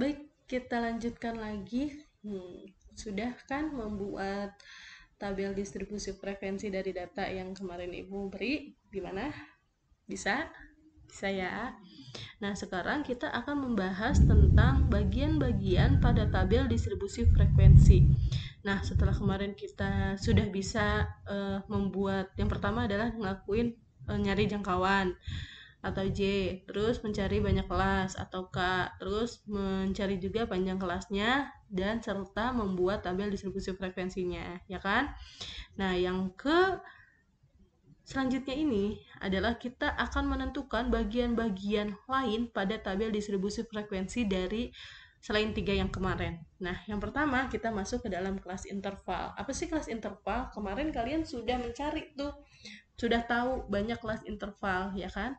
Baik, kita lanjutkan lagi. Sudah kan membuat tabel distribusi frekuensi dari data yang kemarin Ibu beri? Gimana? Bisa? Bisa ya. Nah, sekarang kita akan membahas tentang bagian-bagian pada tabel distribusi frekuensi. Nah, setelah kemarin kita sudah bisa membuat, yang pertama adalah ngelakuin nyari jangkauan atau J, terus mencari banyak kelas atau K, terus mencari juga panjang kelasnya dan serta membuat tabel distribusi frekuensinya, ya kan? Nah, yang selanjutnya ini adalah kita akan menentukan bagian-bagian lain pada tabel distribusi frekuensi dari selain 3 yang kemarin. Nah, yang pertama kita masuk ke dalam kelas interval. Apa sih kelas interval? Kemarin kalian sudah mencari tuh, sudah tahu banyak kelas interval, ya kan?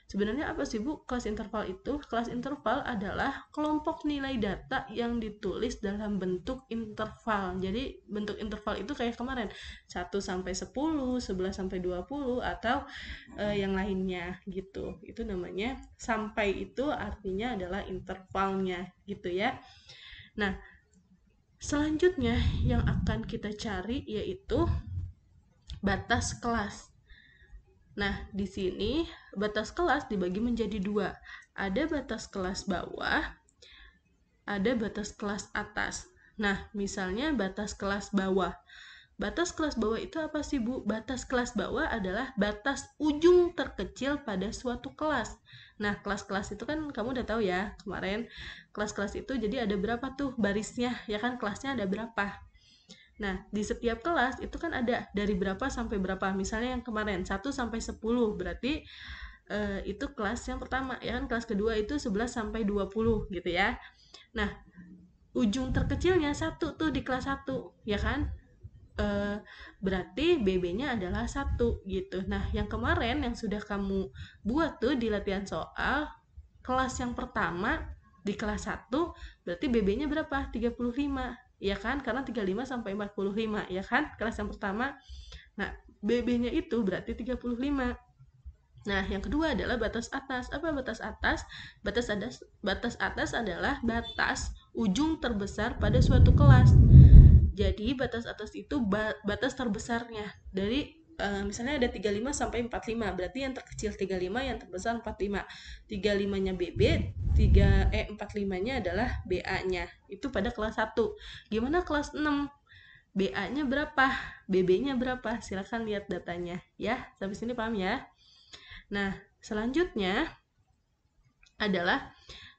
Sebenarnya apa sih Bu kelas interval itu? Kelas interval adalah kelompok nilai data yang ditulis dalam bentuk interval. Jadi bentuk interval itu kayak kemarin 1 sampai 10, 11 sampai 20 atau yang lainnya gitu. Itu namanya sampai, itu artinya adalah intervalnya gitu ya. Nah, selanjutnya yang akan kita cari yaitu batas kelas. Nah, di sini batas kelas dibagi menjadi dua. Ada batas kelas bawah, ada batas kelas atas. Nah, misalnya batas kelas bawah. Batas kelas bawah itu apa sih, Bu? Batas kelas bawah adalah batas ujung terkecil pada suatu kelas. Nah, kelas-kelas itu kan kamu udah tahu ya, kemarin kelas-kelas itu jadi ada berapa tuh barisnya, ya kan kelasnya ada berapa. Nah, di setiap kelas itu kan ada dari berapa sampai berapa. Misalnya yang kemarin 1 sampai 10, berarti itu kelas yang pertama, ya kan? Kelas kedua itu 11 sampai 20 gitu ya. Nah, ujung terkecilnya 1 tuh di kelas 1, ya kan? Berarti BB-nya adalah 1 gitu. Nah, yang kemarin yang sudah kamu buat tuh di latihan soal, kelas yang pertama di kelas 1 berarti BB-nya berapa? 35, ya kan? Karena 35 sampai 45, ya kan? Kelas yang pertama. Nah, BB-nya itu berarti 35. Nah, yang kedua adalah batas atas. Apa batas atas? Batas atas adalah batas ujung terbesar pada suatu kelas. Jadi batas atas itu batas terbesarnya dari misalnya ada 35 sampai 45, berarti yang terkecil 35, yang terbesar 45. 35-nya BB, 45-nya adalah BA-nya. Itu pada kelas 1. Gimana kelas 6? BA-nya berapa? BB-nya berapa? Silakan lihat datanya ya. Sampai sini paham ya? Nah, selanjutnya adalah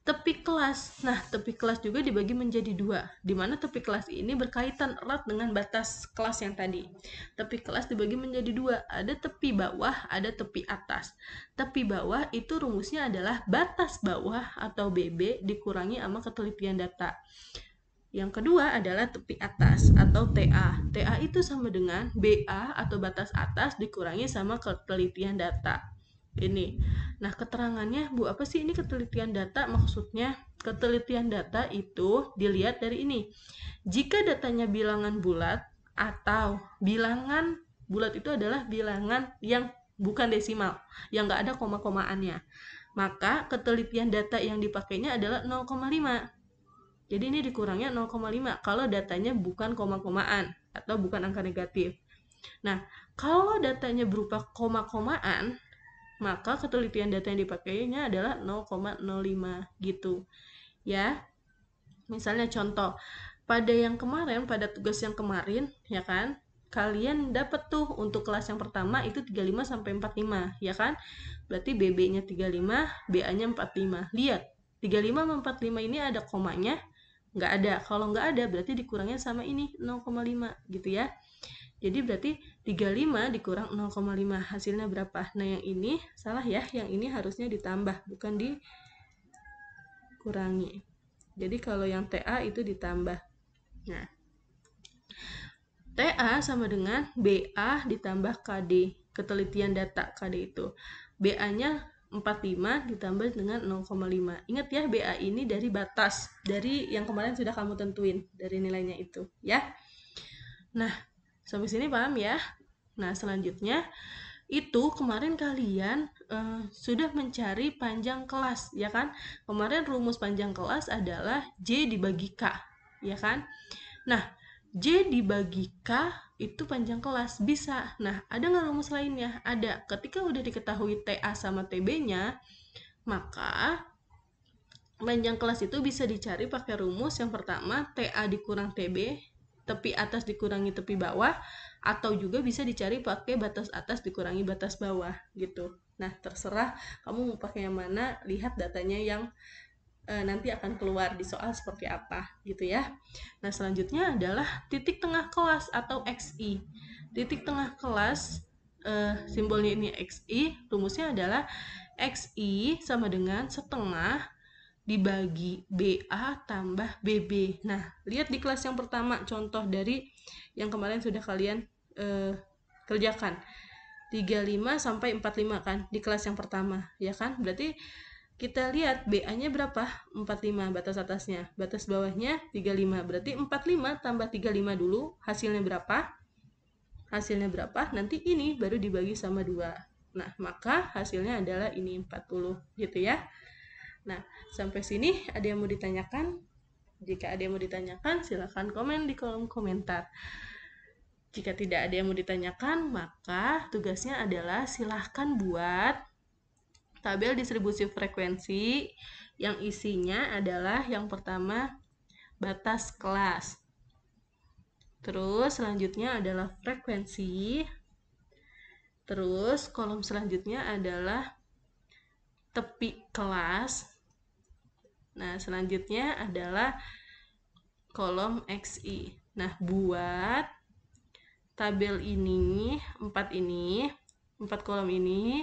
tepi kelas. Nah, tepi kelas juga dibagi menjadi dua, di mana tepi kelas ini berkaitan erat dengan batas kelas yang tadi. Tepi kelas dibagi menjadi dua, ada tepi bawah, ada tepi atas. Tepi bawah itu rumusnya adalah batas bawah atau BB dikurangi sama ketelitian data. Yang kedua adalah tepi atas atau TA. TA itu sama dengan BA atau batas atas dikurangi sama ketelitian data. Ini. Nah, keterangannya, Bu, apa sih ini ketelitian data? Maksudnya, ketelitian data itu dilihat dari ini. Jika datanya bilangan bulat atau bilangan bulat itu adalah bilangan yang bukan desimal, yang nggak ada koma-komaannya, maka ketelitian data yang dipakainya adalah 0,5. Jadi ini dikurangnya 0,5 kalau datanya bukan koma-komaan atau bukan angka negatif. Nah, kalau datanya berupa koma-komaan, maka ketelitian data yang dipakainya adalah 0,05 gitu ya. Misalnya contoh pada yang kemarin, pada tugas yang kemarin, ya kan, kalian dapat tuh untuk kelas yang pertama itu 35 sampai 45, ya kan, berarti BB-nya 35, BA-nya 45. Lihat 35 sama 45 ini ada komanya? Nggak ada. Kalau nggak ada berarti dikurangnya sama ini 0,5 gitu ya. Jadi berarti 35 dikurang 0,5 hasilnya berapa? Nah, yang ini salah ya, yang ini harusnya ditambah, bukan dikurangi. Jadi kalau yang TA itu ditambah. Nah, TA sama dengan BA ditambah KD, ketelitian data KD itu. BA-nya 45 ditambah dengan 0,5. Ingat ya, BA ini dari batas, dari yang kemarin sudah kamu tentuin, dari nilainya itu ya. Nah, sampai sini paham ya? Nah, selanjutnya itu kemarin kalian sudah mencari panjang kelas, ya kan? Kemarin rumus panjang kelas adalah J dibagi K, ya kan? Nah, J dibagi K itu panjang kelas, bisa. Nah, ada nggak rumus lainnya? Ada. Ketika udah diketahui TA sama TB-nya, maka panjang kelas itu bisa dicari pakai rumus yang pertama, TA dikurang TB, tepi atas dikurangi tepi bawah, atau juga bisa dicari pakai batas atas dikurangi batas bawah gitu. Nah, terserah kamu mau pakai yang mana, lihat datanya yang nanti akan keluar di soal seperti apa gitu ya. Nah, selanjutnya adalah titik tengah kelas atau XI. Titik tengah kelas, simbolnya ini XI, rumusnya adalah XI sama dengan setengah dibagi BA tambah BB. Nah, lihat di kelas yang pertama, contoh dari yang kemarin sudah kalian kerjakan. 35 sampai 45 kan di kelas yang pertama, ya kan? Berarti kita lihat BA-nya berapa? 45 batas atasnya. Batas bawahnya 35. Berarti 45 tambah 35 dulu, hasilnya berapa? Hasilnya berapa? Nanti ini baru dibagi sama 2. Nah, maka hasilnya adalah ini 40 gitu ya. Nah, sampai sini ada yang mau ditanyakan? Jika ada yang mau ditanyakan, silakan komen di kolom komentar. Jika tidak ada yang mau ditanyakan, maka tugasnya adalah silahkan buat tabel distribusi frekuensi yang isinya adalah yang pertama batas kelas. Terus selanjutnya adalah frekuensi. Terus kolom selanjutnya adalah tepi kelas. Nah, selanjutnya adalah kolom XI. Nah, buat tabel ini, 4 kolom ini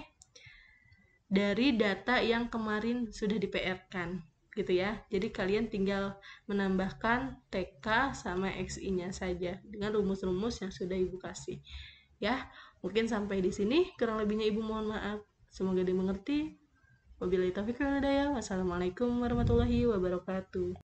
dari data yang kemarin sudah di PR-kan gitu ya. Jadi kalian tinggal menambahkan TK sama XI-nya saja dengan rumus-rumus yang sudah Ibu kasih. Ya, mungkin sampai di sini. Kurang lebihnya Ibu mohon maaf. Semoga dimengerti. Wabillahi taufiq wal hidayah. Wassalamualaikum warahmatullahi wabarakatuh.